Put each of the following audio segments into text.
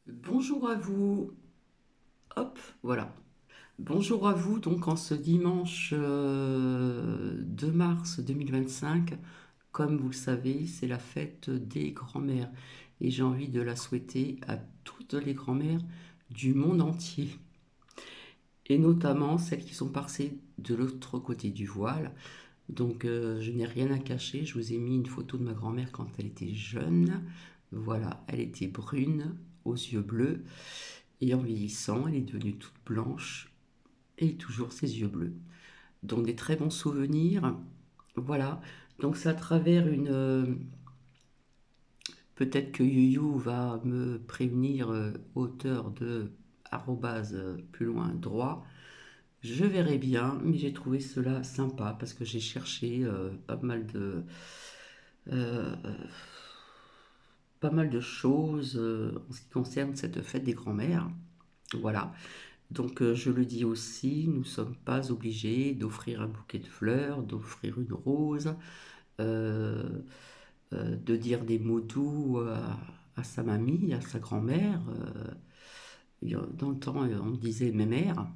Bonjour à vous. Hop, voilà. Bonjour à vous. Donc en ce dimanche 2 mars 2025, comme vous le savez, c'est la fête des grands-mères. Et j'ai envie de la souhaiter à toutes les grands-mères du monde entier. Et notamment celles qui sont passées de l'autre côté du voile. Donc je n'ai rien à cacher. Je vous ai mis une photo de ma grand-mère quand elle était jeune. Voilà, elle était brune, aux yeux bleus. Et en vieillissant, elle est devenue toute blanche et toujours ses yeux bleus. Donc des très bons souvenirs. Voilà. Donc c'est à travers une... peut-être que Youyou va me prévenir, auteur de arrobase plus loin droit. Je verrai bien, mais j'ai trouvé cela sympa parce que j'ai cherché euh, pas mal de choses en ce qui concerne cette fête des grands-mères. Voilà. Donc je le dis aussi, nous ne sommes pas obligés d'offrir un bouquet de fleurs, d'offrir une rose, euh, de dire des mots doux à sa mamie, à sa grand-mère. Dans le temps, on disait mémère,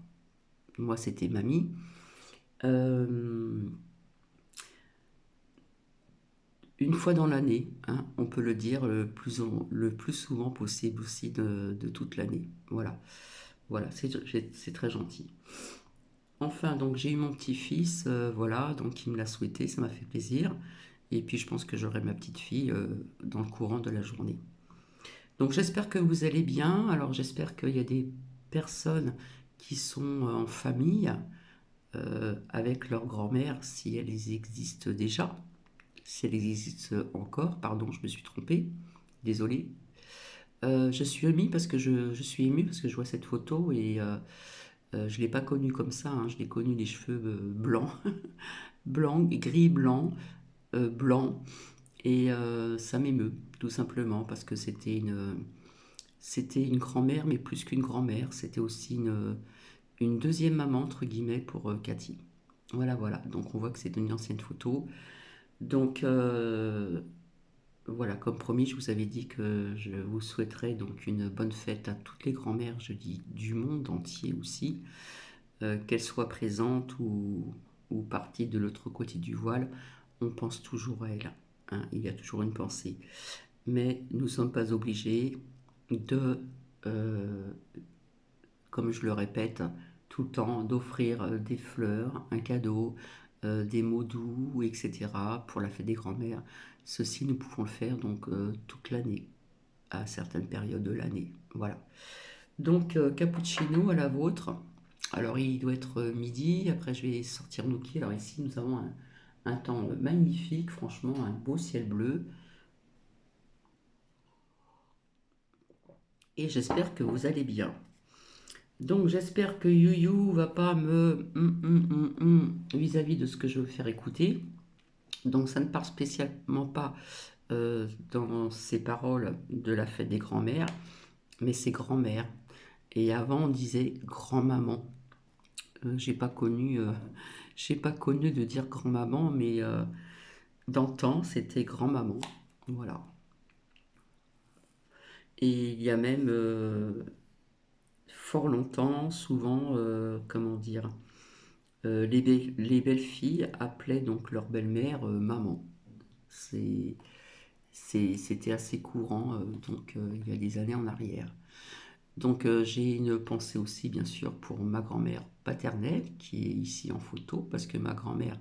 moi c'était mamie. Euh, une fois dans l'année, hein, on peut le dire le plus souvent possible aussi de toute l'année. Voilà, voilà, c'est très gentil. Enfin, donc j'ai eu mon petit-fils, voilà, donc il me l'a souhaité, ça m'a fait plaisir. Et puis je pense que j'aurai ma petite fille dans le courant de la journée. Donc j'espère que vous allez bien. Alors j'espère qu'il y a des personnes qui sont en famille avec leur grand-mère, si elles existent déjà, si elles existent encore. Pardon, je me suis trompée. Désolée. Je suis émue parce que je suis émue parce que je vois cette photo et je ne l'ai pas connue comme ça, hein. Je l'ai connue les cheveux blancs, blanc, gris, blanc, blanc. Et ça m'émeut, tout simplement, parce que c'était une grand-mère, mais plus qu'une grand-mère. C'était aussi une deuxième maman, entre guillemets, pour Cathy. Voilà, voilà. Donc on voit que c'est une ancienne photo. Donc voilà, comme promis, je vous avais dit que je vous souhaiterais donc une bonne fête à toutes les grand-mères, je dis du monde entier aussi, qu'elles soient présentes ou parties de l'autre côté du voile. On pense toujours à elles, hein. Il y a toujours une pensée. Mais nous ne sommes pas obligés de, euh, comme je le répète tout le temps, d'offrir des fleurs, un cadeau, des mots doux, etc. pour la fête des grands-mères. Ceci, nous pouvons le faire donc toute l'année, à certaines périodes de l'année. Voilà. Donc, cappuccino à la vôtre. Alors, il doit être midi. Après, je vais sortir Nookie. Alors, ici, nous avons un temps magnifique, franchement, un beau ciel bleu. Et j'espère que vous allez bien. Donc j'espère que Youyou va pas me vis-à-vis de ce que je veux faire écouter. Donc ça ne part spécialement pas dans ces paroles de la fête des grands-mères, mais c'est grand-mère. Et avant on disait grand-maman. J'ai pas connu, j'ai pas connu de dire grand-maman, mais d'antan c'était grand-maman. Voilà. Et il y a même fort longtemps, souvent, comment dire, les belles-filles appelaient donc leur belle-mère maman. C'est, c'était assez courant donc il y a des années en arrière. Donc j'ai une pensée aussi bien sûr pour ma grand-mère paternelle qui est ici en photo parce que ma grand-mère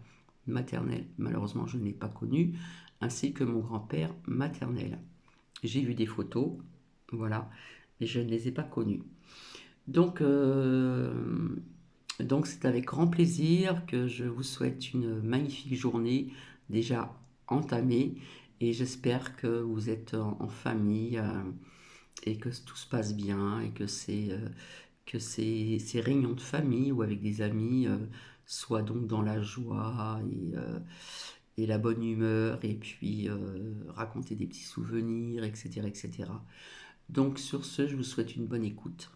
maternelle malheureusement je ne l'ai pas connue ainsi que mon grand-père maternel. J'ai vu des photos, voilà, mais je ne les ai pas connus. Donc donc c'est avec grand plaisir que je vous souhaite une magnifique journée déjà entamée et j'espère que vous êtes en famille et que tout se passe bien et que ces réunions de famille ou avec des amis soient donc dans la joie et la bonne humeur et puis raconter des petits souvenirs, etc., etc. Donc sur ce, je vous souhaite une bonne écoute.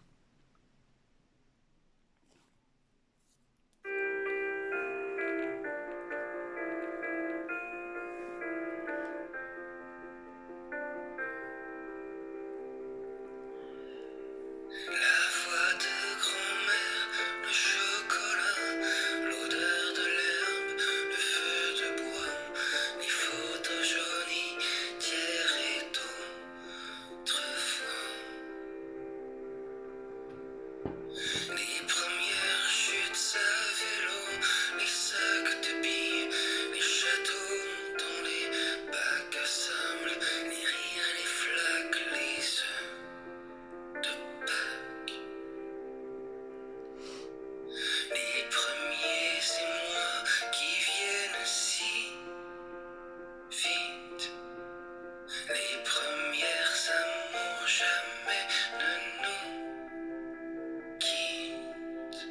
La voix de grand-mère, le chocolat, l'odeur de l'herbe, le feu de bois, les photos jaunies d'hier et d'autrefois. Les premières chutes à vélo, les sacs de billes, les châteaux dans les bacs à sable, les rires, les flaques, les œufs de Pâques. Les premiers émois qui viennent si vite, les premières amours jamais ne nous quittent.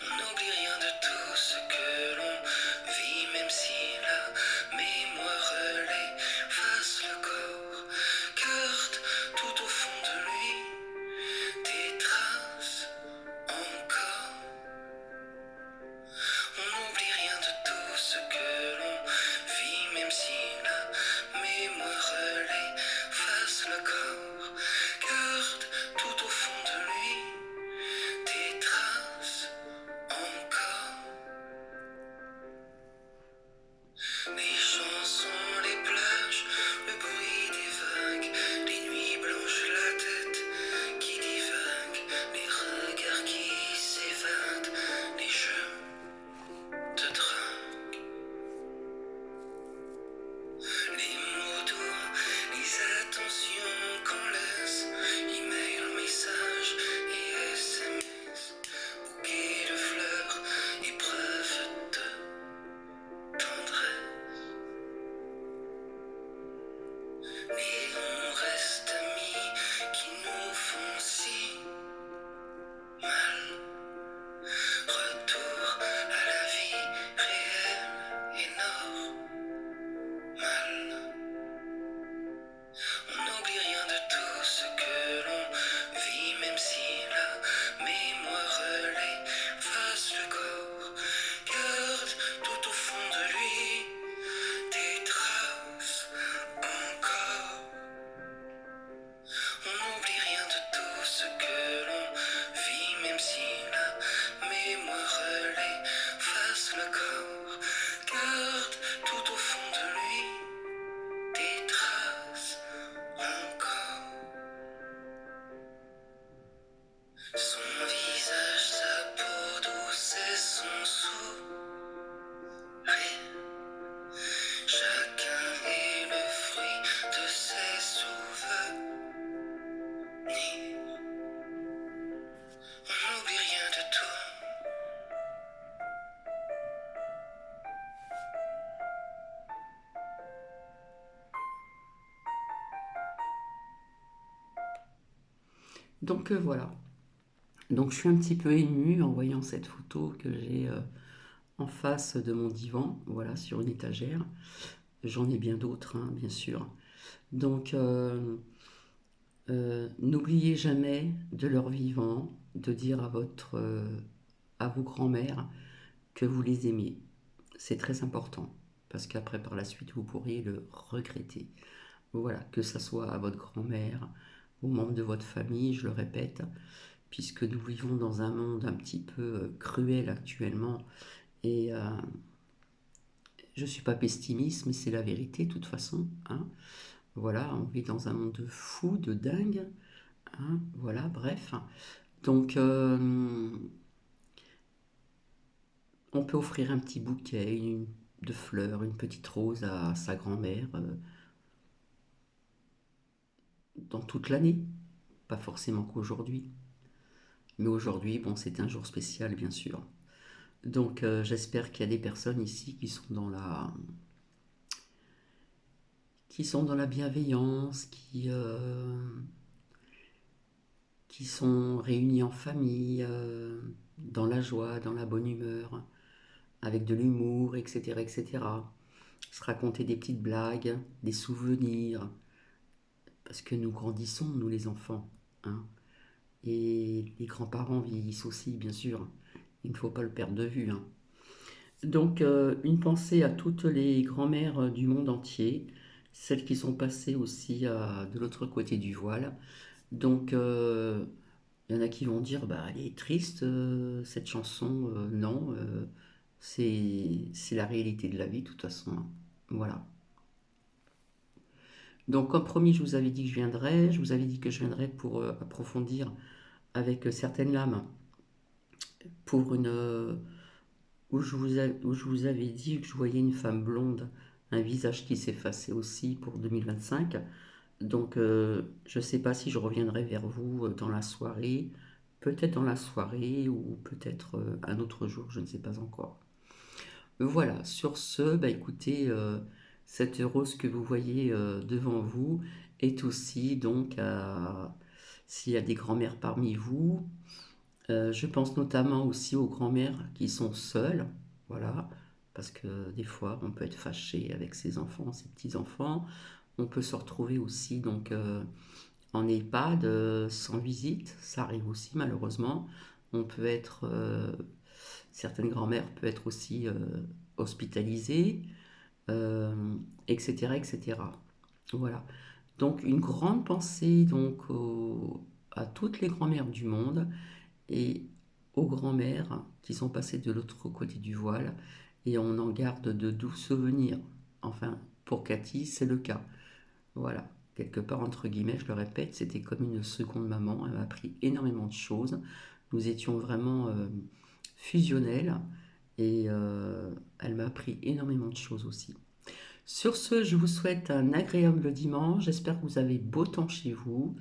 On n'oublie rien de tout ce que l'on vit, même si la mémoire efface le corps, garde tout au fond de lui des traces encore. On n'oublie rien de tout ce que l'on vit, même si la mémoire efface le corps, garde tout au fond de lui des traces encore. Les chansons, les plages, le bruit des vagues, les nuits blanches, la tête qui divague, les regards qui s'évadent, les jeux de drague, les mots doux, les attentions qu'on laisse, email, messages et SMS, bouquets de fleurs, épreuves de tendresse. Mais on reste amis qui nous font si mal. Retour à la vie réelle et normale. On n'oublie rien de tout ce que l'on vit, même si la mémoire efface le corps, garde tout au fond de lui des traces encore. On n'oublie rien de tout ce que l'on vit, même si la mémoire efface le corps, garde tout au fond de lui des traces encore. Son visage, sa peau douce et son sourire, chacun est le fruit de ses souvenirs. On n'oublie rien de tout. Donc voilà. Donc je suis un petit peu émue en voyant cette photo que j'ai en face de mon divan, voilà, sur une étagère. J'en ai bien d'autres, hein, bien sûr. Donc n'oubliez jamais de leur vivant de dire à vos grands-mères que vous les aimez. C'est très important parce qu'après par la suite vous pourriez le regretter. Voilà, que ça soit à votre grand-mère, aux membres de votre famille, je le répète, puisque nous vivons dans un monde un petit peu cruel actuellement et je ne suis pas pessimiste, mais c'est la vérité de toute façon, hein. Voilà, on vit dans un monde de fou, de dingue, hein. Voilà, bref. Donc, on peut offrir un petit bouquet de fleurs, une petite rose à sa grand-mère dans toute l'année. Pas forcément qu'aujourd'hui. Mais aujourd'hui, bon, c'est un jour spécial, bien sûr. Donc, j'espère qu'il y a des personnes ici qui sont dans la bienveillance, qui sont réunies en famille, dans la joie, dans la bonne humeur, avec de l'humour, etc., etc. Se raconter des petites blagues, des souvenirs, parce que nous grandissons, nous les enfants, hein. Et les grands-parents vieillissent aussi, bien sûr. Il ne faut pas le perdre de vue, hein. Donc, une pensée à toutes les grand-mères du monde entier, celles qui sont passées aussi de l'autre côté du voile. Donc, il y en a qui vont dire, bah, elle est triste, cette chanson. Non, c'est la réalité de la vie, de toute façon, hein. Voilà. Donc, comme promis, je vous avais dit que je viendrais. Je vous avais dit que je viendrais pour approfondir avec certaines lames, pour une, où je vous avais dit que je voyais une femme blonde, un visage qui s'effaçait aussi pour 2025. Donc, je ne sais pas si je reviendrai vers vous dans la soirée, peut-être dans la soirée ou peut-être un autre jour, je ne sais pas encore. Voilà, sur ce, bah écoutez, cette rose que vous voyez devant vous est aussi donc s'il y a des grands-mères parmi vous, je pense notamment aussi aux grands-mères qui sont seules, voilà, parce que des fois on peut être fâché avec ses enfants, ses petits-enfants. On peut se retrouver aussi donc en EHPAD sans visite, ça arrive aussi malheureusement. On peut être, certaines grand-mères peuvent être aussi hospitalisées, euh, etc., etc. Voilà. Donc une grande pensée donc à toutes les grand-mères du monde et aux grands-mères qui sont passées de l'autre côté du voile et on en garde de doux souvenirs. Enfin, pour Cathy, c'est le cas. Voilà, quelque part entre guillemets, je le répète, c'était comme une seconde maman. Elle m'a appris énormément de choses. Nous étions vraiment fusionnels et elle m'a appris énormément de choses aussi. Sur ce, je vous souhaite un agréable dimanche. J'espère que vous avez beau temps chez vous.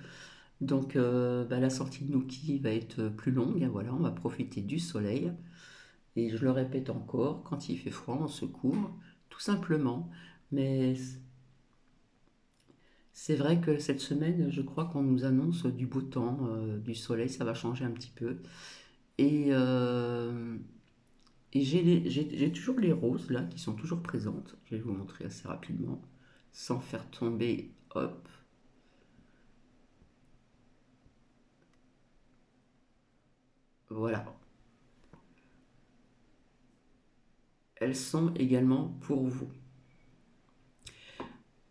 Donc, bah, la sortie de Nookie va être plus longue. Voilà, on va profiter du soleil. Et je le répète encore, quand il fait froid, on se couvre, tout simplement. Mais c'est vrai que cette semaine, je crois qu'on nous annonce du beau temps, du soleil, ça va changer un petit peu. Et, j'ai toujours les roses là qui sont toujours présentes. Je vais vous montrer assez rapidement, sans faire tomber. Hop, voilà. Elles sont également pour vous.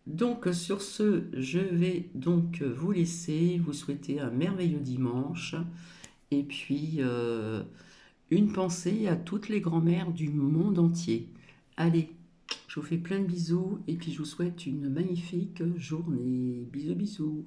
Donc sur ce, je vais donc vous laisser, vous souhaiter un merveilleux dimanche. Et puis, une pensée à toutes les grand-mères du monde entier. Allez, je vous fais plein de bisous et puis je vous souhaite une magnifique journée. Bisous, bisous.